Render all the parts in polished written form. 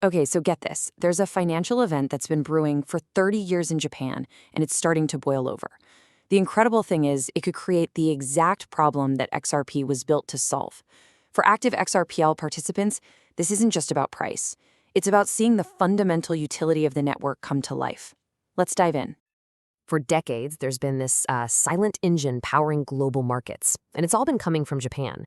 Okay, so get this. There's a financial event that's been brewing for 30 years in Japan, and it's starting to boil over. The incredible thing is, it could create the exact problem that XRP was built to solve. For active XRPL participants, this isn't just about price. It's about seeing the fundamental utility of the network come to life. Let's dive in. For decades, there's been this silent engine powering global markets, and it's all been coming from Japan.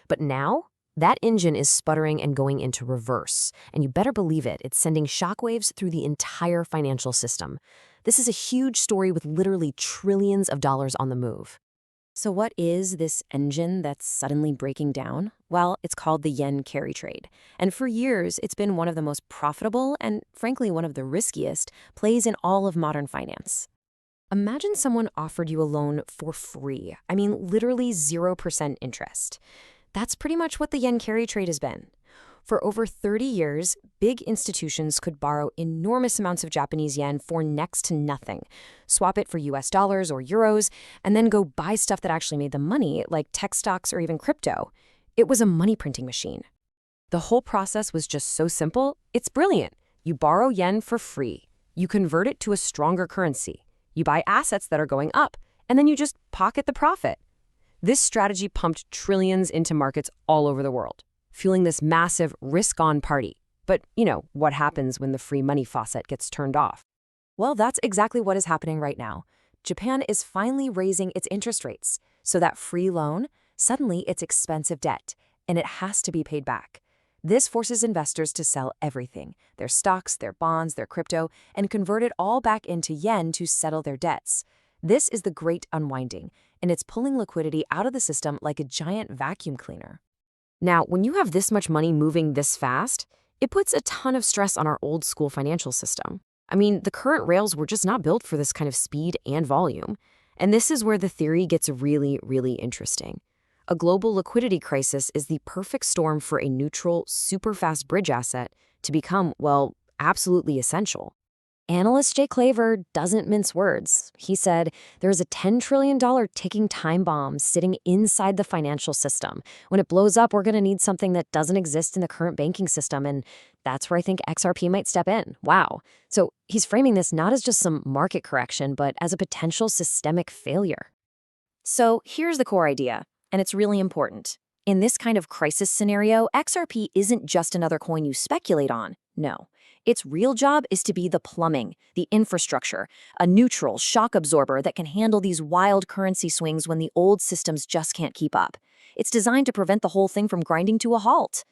But now, that engine is sputtering and going into reverse, and you better believe it, it's sending shockwaves through the entire financial system. This is a huge story with literally trillions of dollars on the move. So what is this engine that's suddenly breaking down? Well, it's called the yen carry trade. And for years, it's been one of the most profitable and, frankly, one of the riskiest plays in all of modern finance. Imagine someone offered you a loan for free. I mean, literally 0% interest. That's pretty much what the yen carry trade has been. For over 30 years, big institutions could borrow enormous amounts of Japanese yen for next to nothing, swap it for US dollars or euros, and then go buy stuff that actually made them money, like tech stocks or even crypto. It was a money printing machine. The whole process was just so simple, it's brilliant. You borrow yen for free. You convert it to a stronger currency. You buy assets that are going up, and then you just pocket the profit. This strategy pumped trillions into markets all over the world, fueling this massive risk-on party. But, what happens when the free money faucet gets turned off? Well, that's exactly what is happening right now. Japan is finally raising its interest rates, so that free loan, suddenly it's expensive debt, and it has to be paid back. This forces investors to sell everything, their stocks, their bonds, their crypto, and convert it all back into yen to settle their debts. This is the great unwinding, and it's pulling liquidity out of the system like a giant vacuum cleaner. Now, when you have this much money moving this fast, it puts a ton of stress on our old school financial system. I mean, the current rails were just not built for this kind of speed and volume. And this is where the theory gets really, really interesting. A global liquidity crisis is the perfect storm for a neutral, super fast bridge asset to become, well, absolutely essential. Analyst Jake Claver doesn't mince words. He said, there's a $10 trillion ticking time bomb sitting inside the financial system. When it blows up, we're going to need something that doesn't exist in the current banking system, and that's where I think XRP might step in. Wow. So he's framing this not as just some market correction, but as a potential systemic failure. So here's the core idea, and it's really important. In this kind of crisis scenario, XRP isn't just another coin you speculate on. No. Its real job is to be the plumbing, the infrastructure, a neutral shock absorber that can handle these wild currency swings when the old systems just can't keep up. It's designed to prevent the whole thing from grinding to a halt.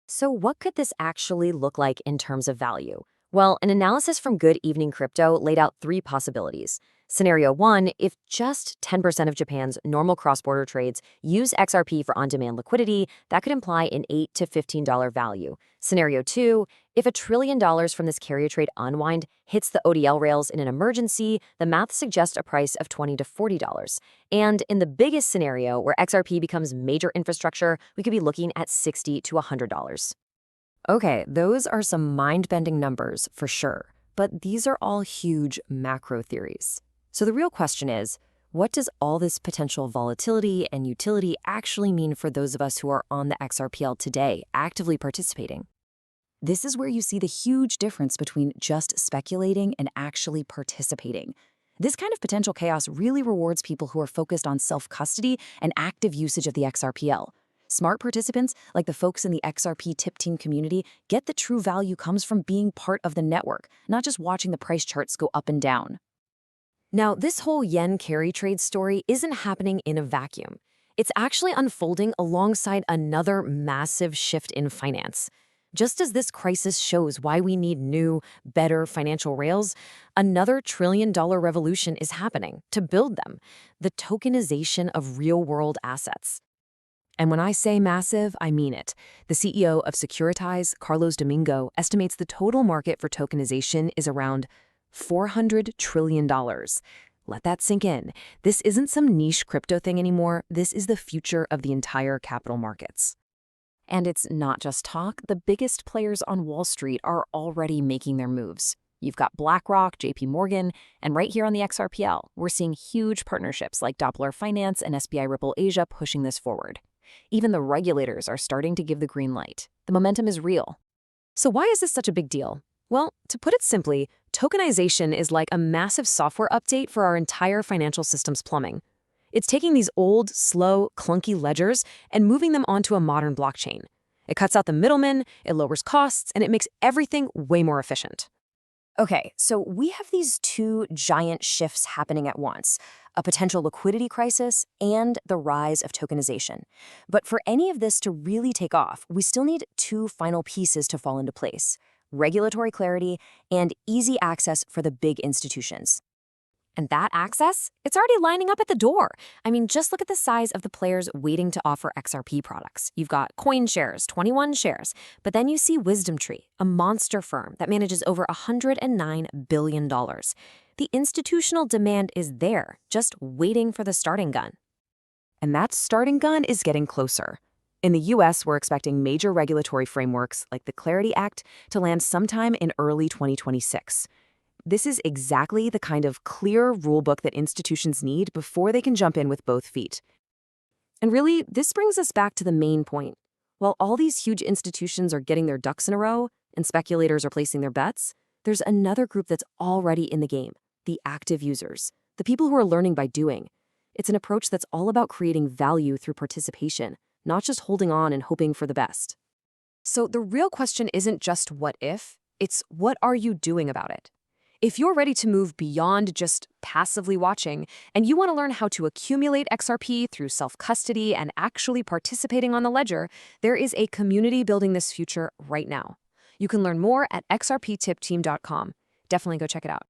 So what could this actually look like in terms of value? Well, an analysis from Good Evening Crypto laid out 3 possibilities. Scenario 1, if just 10% of Japan's normal cross-border trades use XRP for on-demand liquidity, that could imply an $8 to $15 value. Scenario 2, if $1 trillion from this carrier trade unwind hits the ODL rails in an emergency, the math suggests a price of $20 to $40. And in the biggest scenario, where XRP becomes major infrastructure, we could be looking at $60 to $100. Okay, those are some mind-bending numbers for sure, but these are all huge macro theories. So the real question is, what does all this potential volatility and utility actually mean for those of us who are on the XRPL today, actively participating? This is where you see the huge difference between just speculating and actually participating. This kind of potential chaos really rewards people who are focused on self-custody and active usage of the XRPL. Smart participants, like the folks in the xrptipteam community, get the true value comes from being part of the network, not just watching the price charts go up and down. Now, this whole yen carry trade story isn't happening in a vacuum. It's actually unfolding alongside another massive shift in finance. Just as this crisis shows why we need new, better financial rails, another trillion-dollar revolution is happening to build them, the tokenization of real-world assets. And when I say massive, I mean it. The CEO of Securitize, Carlos Domingo, estimates the total market for tokenization is around $400 trillion. Let that sink in. This isn't some niche crypto thing anymore. This is the future of the entire capital markets. And it's not just talk. The biggest players on Wall Street are already making their moves. You've got BlackRock, JP Morgan, and right here on the XRPL, we're seeing huge partnerships like Doppler Finance and SBI Ripple Asia pushing this forward. Even the regulators are starting to give the green light. The momentum is real. So why is this such a big deal? Well, to put it simply, tokenization is like a massive software update for our entire financial system's plumbing. It's taking these old, slow, clunky ledgers and moving them onto a modern blockchain. It cuts out the middlemen, it lowers costs, and it makes everything way more efficient. Okay, so we have these two giant shifts happening at once, a potential liquidity crisis and the rise of tokenization. But for any of this to really take off, we still need two final pieces to fall into place: regulatory clarity and easy access for the big institutions. And that access, it's already lining up at the door. I mean, just look at the size of the players waiting to offer XRP products. You've got CoinShares, 21 shares, but then you see WisdomTree, a monster firm that manages over $109 billion. The institutional demand is there, just waiting for the starting gun. And that starting gun is getting closer. In the US, we're expecting major regulatory frameworks like the Clarity Act to land sometime in early 2026. This is exactly the kind of clear rulebook that institutions need before they can jump in with both feet. And really, this brings us back to the main point. While all these huge institutions are getting their ducks in a row and speculators are placing their bets, there's another group that's already in the game: the active users, the people who are learning by doing. It's an approach that's all about creating value through participation, not just holding on and hoping for the best. So the real question isn't just what if, it's what are you doing about it? If you're ready to move beyond just passively watching and you want to learn how to accumulate XRP through self-custody and actually participating on the ledger, there is a community building this future right now. You can learn more at xrptipteam.com. Definitely go check it out.